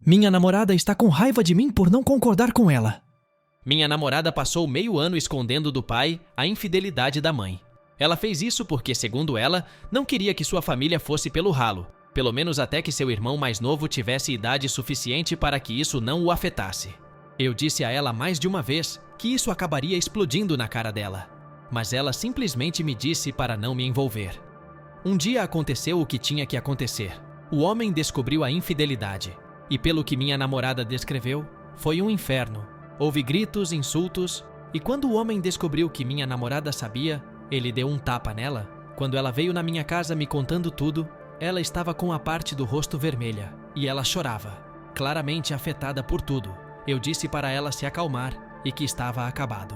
Minha namorada está com raiva de mim por não concordar com ela. Minha namorada passou meio ano escondendo do pai a infidelidade da mãe. Ela fez isso porque, segundo ela, não queria que sua família fosse pelo ralo, pelo menos até que seu irmão mais novo tivesse idade suficiente para que isso não o afetasse. Eu disse a ela mais de uma vez que isso acabaria explodindo na cara dela, mas ela simplesmente me disse para não me envolver. Um dia aconteceu o que tinha que acontecer. O homem descobriu a infidelidade, e pelo que minha namorada descreveu, foi um inferno. Houve gritos, insultos, e quando o homem descobriu que minha namorada sabia, ele deu um tapa nela. Quando ela veio na minha casa me contando tudo, ela estava com a parte do rosto vermelha, e ela chorava, claramente afetada por tudo. Eu disse para ela se acalmar e que estava acabado.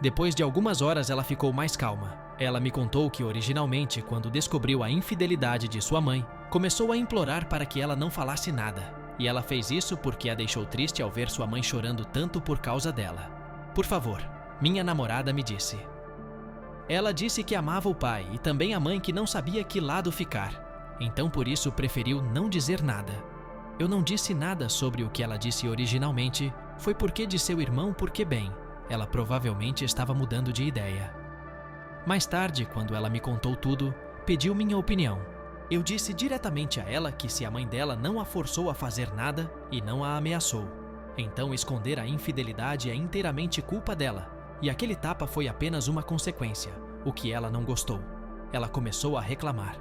Depois de algumas horas ela ficou mais calma. Ela me contou que originalmente, quando descobriu a infidelidade de sua mãe, começou a implorar para que ela não falasse nada. E ela fez isso porque a deixou triste ao ver sua mãe chorando tanto por causa dela. Por favor, minha namorada me disse. Ela disse que amava o pai e também a mãe, que não sabia que lado ficar. Então por isso preferiu não dizer nada. Eu não disse nada sobre o que ela disse originalmente. Foi porque de seu irmão, porque bem, ela provavelmente estava mudando de ideia. Mais tarde, quando ela me contou tudo, pediu minha opinião. Eu disse diretamente a ela que se a mãe dela não a forçou a fazer nada e não a ameaçou, então esconder a infidelidade é inteiramente culpa dela, e aquele tapa foi apenas uma consequência, o que ela não gostou. Ela começou a reclamar.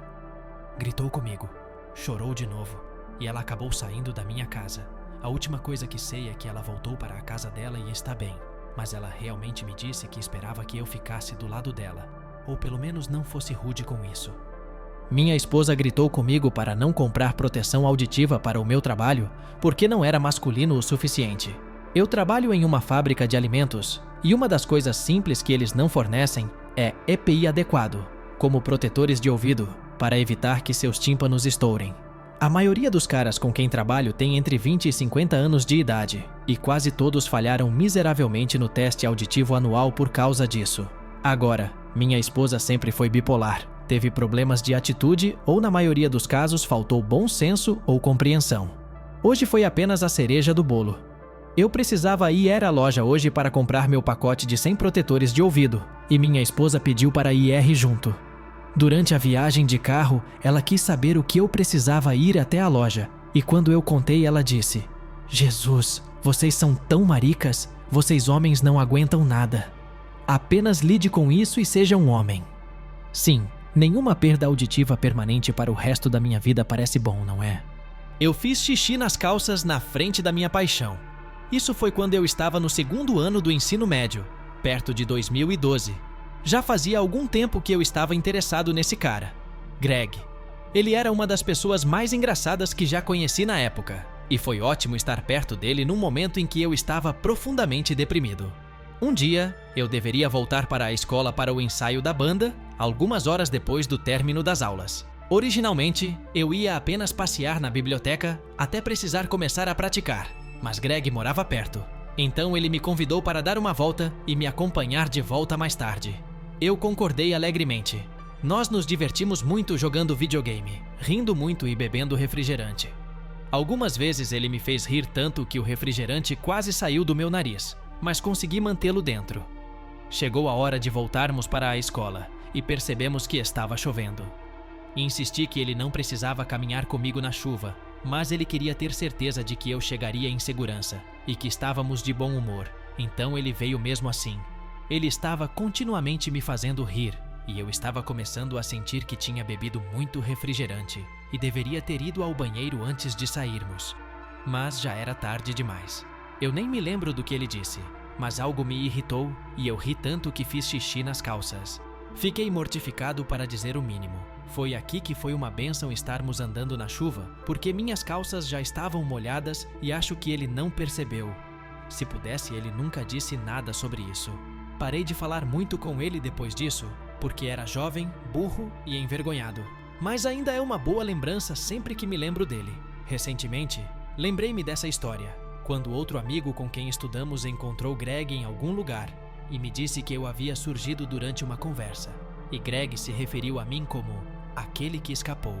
Gritou comigo, chorou de novo, e ela acabou saindo da minha casa. A última coisa que sei é que ela voltou para a casa dela e está bem, mas ela realmente me disse que esperava que eu ficasse do lado dela, ou pelo menos não fosse rude com isso. Minha esposa gritou comigo para não comprar proteção auditiva para o meu trabalho, porque não era masculino o suficiente. Eu trabalho em uma fábrica de alimentos, e uma das coisas simples que eles não fornecem é EPI adequado, como protetores de ouvido, para evitar que seus tímpanos estourem. A maioria dos caras com quem trabalho tem entre 20 e 50 anos de idade, e quase todos falharam miseravelmente no teste auditivo anual por causa disso. Agora, minha esposa sempre foi bipolar. Teve problemas de atitude ou, na maioria dos casos, faltou bom senso ou compreensão. Hoje foi apenas a cereja do bolo. Eu precisava ir à loja hoje para comprar meu pacote de 100 protetores de ouvido, e minha esposa pediu para ir junto. Durante a viagem de carro, ela quis saber o que eu precisava ir até a loja, e quando eu contei, ela disse: Jesus, vocês são tão maricas, vocês homens não aguentam nada. Apenas lide com isso e seja um homem. Sim. Nenhuma perda auditiva permanente para o resto da minha vida parece bom, não é? Eu fiz xixi nas calças na frente da minha paixão. Isso foi quando eu estava no segundo ano do ensino médio, perto de 2012. Já fazia algum tempo que eu estava interessado nesse cara, Greg. Ele era uma das pessoas mais engraçadas que já conheci na época, e foi ótimo estar perto dele num momento em que eu estava profundamente deprimido. Um dia, eu deveria voltar para a escola para o ensaio da banda, algumas horas depois do término das aulas. Originalmente, eu ia apenas passear na biblioteca até precisar começar a praticar, mas Greg morava perto. Então ele me convidou para dar uma volta e me acompanhar de volta mais tarde. Eu concordei alegremente. Nós nos divertimos muito jogando videogame, rindo muito e bebendo refrigerante. Algumas vezes ele me fez rir tanto que o refrigerante quase saiu do meu nariz, mas consegui mantê-lo dentro. Chegou a hora de voltarmos para a escola e percebemos que estava chovendo. Insisti que ele não precisava caminhar comigo na chuva, mas ele queria ter certeza de que eu chegaria em segurança e que estávamos de bom humor, então ele veio mesmo assim. Ele estava continuamente me fazendo rir e eu estava começando a sentir que tinha bebido muito refrigerante e deveria ter ido ao banheiro antes de sairmos. Mas já era tarde demais. Eu nem me lembro do que ele disse, mas algo me irritou e eu ri tanto que fiz xixi nas calças. Fiquei mortificado, para dizer o mínimo. Foi aqui que foi uma bênção estarmos andando na chuva, porque minhas calças já estavam molhadas e acho que ele não percebeu. Se pudesse, ele nunca disse nada sobre isso. Parei de falar muito com ele depois disso, porque era jovem, burro e envergonhado. Mas ainda é uma boa lembrança sempre que me lembro dele. Recentemente, lembrei-me dessa história, quando outro amigo com quem estudamos encontrou Greg em algum lugar e me disse que eu havia surgido durante uma conversa. E Greg se referiu a mim como aquele que escapou.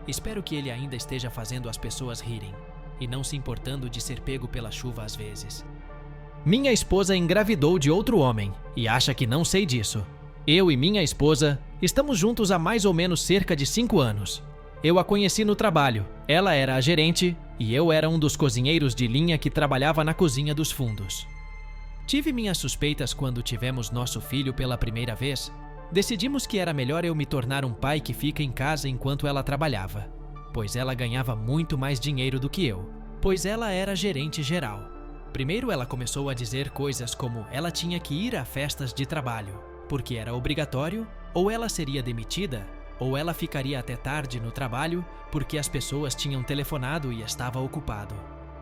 Espero que ele ainda esteja fazendo as pessoas rirem. e não se importando de ser pego pela chuva às vezes. Minha esposa engravidou de outro homem e acha que não sei disso. Eu e minha esposa estamos juntos há mais ou menos cerca de 5 anos. Eu a conheci no trabalho, ela era a gerente e eu era um dos cozinheiros de linha que trabalhava na cozinha dos fundos. Tive minhas suspeitas quando tivemos nosso filho pela primeira vez. Decidimos que era melhor eu me tornar um pai que fica em casa enquanto ela trabalhava, pois ela ganhava muito mais dinheiro do que eu, pois ela era gerente geral. Primeiro ela começou a dizer coisas como ela tinha que ir a festas de trabalho, porque era obrigatório, ou ela seria demitida, ou ela ficaria até tarde no trabalho porque as pessoas tinham telefonado e estava ocupado.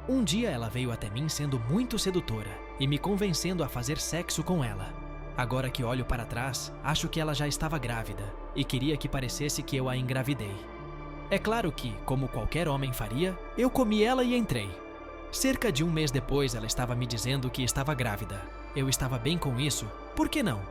Um dia ela veio até mim sendo muito sedutora e me convencendo a fazer sexo com ela. Agora que olho para trás, acho que ela já estava grávida e queria que parecesse que eu a engravidei. É claro que, como qualquer homem faria, eu comi ela e entrei. Cerca de um mês depois ela estava me dizendo que estava grávida. Eu estava bem com isso, por que não?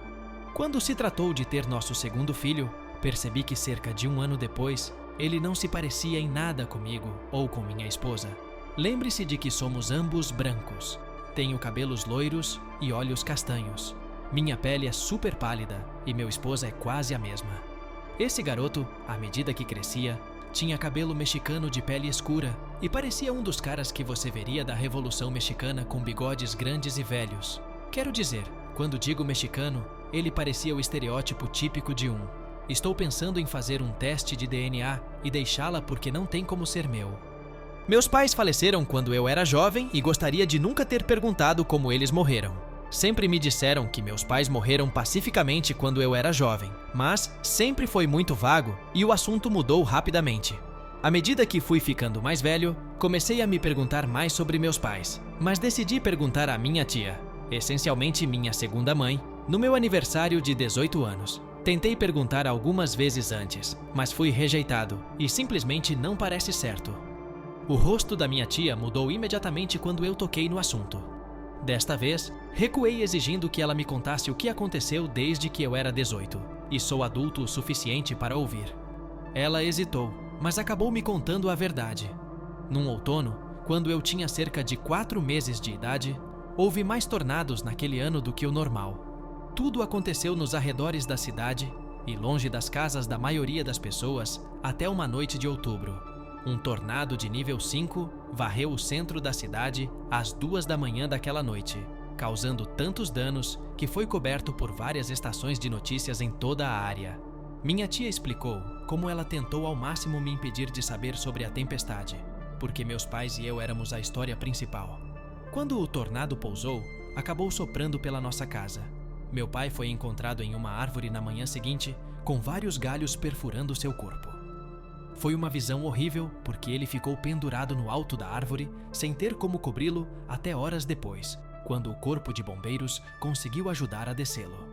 Quando se tratou de ter nosso segundo filho, percebi que cerca de 1 ano depois, ele não se parecia em nada comigo ou com minha esposa. Lembre-se de que somos ambos brancos. Tenho cabelos loiros e olhos castanhos. Minha pele é super pálida e minha esposa é quase a mesma. Esse garoto, à medida que crescia, tinha cabelo mexicano de pele escura e parecia um dos caras que você veria da Revolução Mexicana com bigodes grandes e velhos. Quero dizer, quando digo mexicano, ele parecia o estereótipo típico de um. Estou pensando em fazer um teste de DNA e deixá-la porque não tem como ser meu. Meus pais faleceram quando eu era jovem e gostaria de nunca ter perguntado como eles morreram. Sempre me disseram que meus pais morreram pacificamente quando eu era jovem, mas sempre foi muito vago e o assunto mudou rapidamente. À medida que fui ficando mais velho, comecei a me perguntar mais sobre meus pais, mas decidi perguntar à minha tia, essencialmente minha segunda mãe, no meu aniversário de 18 anos. Tentei perguntar algumas vezes antes, mas fui rejeitado e simplesmente não parece certo. O rosto da minha tia mudou imediatamente quando eu toquei no assunto. Desta vez, recuei exigindo que ela me contasse o que aconteceu desde que eu era 18, e sou adulto o suficiente para ouvir. Ela hesitou, mas acabou me contando a verdade. Num outono, quando eu tinha cerca de 4 meses de idade, houve mais tornados naquele ano do que o normal. Tudo aconteceu nos arredores da cidade e longe das casas da maioria das pessoas até uma noite de outubro. Um tornado de nível 5 varreu o centro da cidade às 2 da manhã daquela noite, causando tantos danos que foi coberto por várias estações de notícias em toda a área. Minha tia explicou como ela tentou ao máximo me impedir de saber sobre a tempestade, porque meus pais e eu éramos a história principal. Quando o tornado pousou, acabou soprando pela nossa casa. Meu pai foi encontrado em uma árvore na manhã seguinte, com vários galhos perfurando seu corpo. Foi uma visão horrível porque ele ficou pendurado no alto da árvore, sem ter como cobri-lo até horas depois, quando o corpo de bombeiros conseguiu ajudar a descê-lo.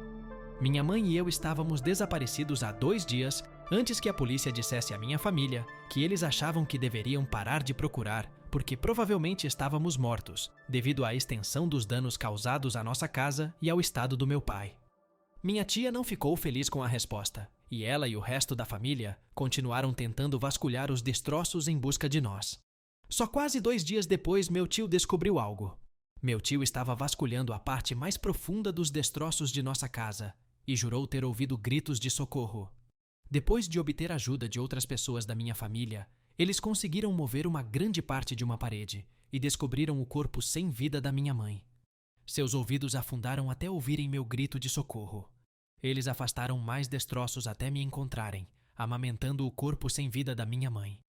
Minha mãe e eu estávamos desaparecidos há 2 dias antes que a polícia dissesse à minha família que eles achavam que deveriam parar de procurar porque provavelmente estávamos mortos, devido à extensão dos danos causados à nossa casa e ao estado do meu pai. Minha tia não ficou feliz com a resposta, e ela e o resto da família continuaram tentando vasculhar os destroços em busca de nós. Só quase 2 dias depois, meu tio descobriu algo. Meu tio estava vasculhando a parte mais profunda dos destroços de nossa casa e jurou ter ouvido gritos de socorro. Depois de obter ajuda de outras pessoas da minha família, eles conseguiram mover uma grande parte de uma parede e descobriram o corpo sem vida da minha mãe. Seus ouvidos afundaram até ouvirem meu grito de socorro. Eles afastaram mais destroços até me encontrarem, amamentando o corpo sem vida da minha mãe.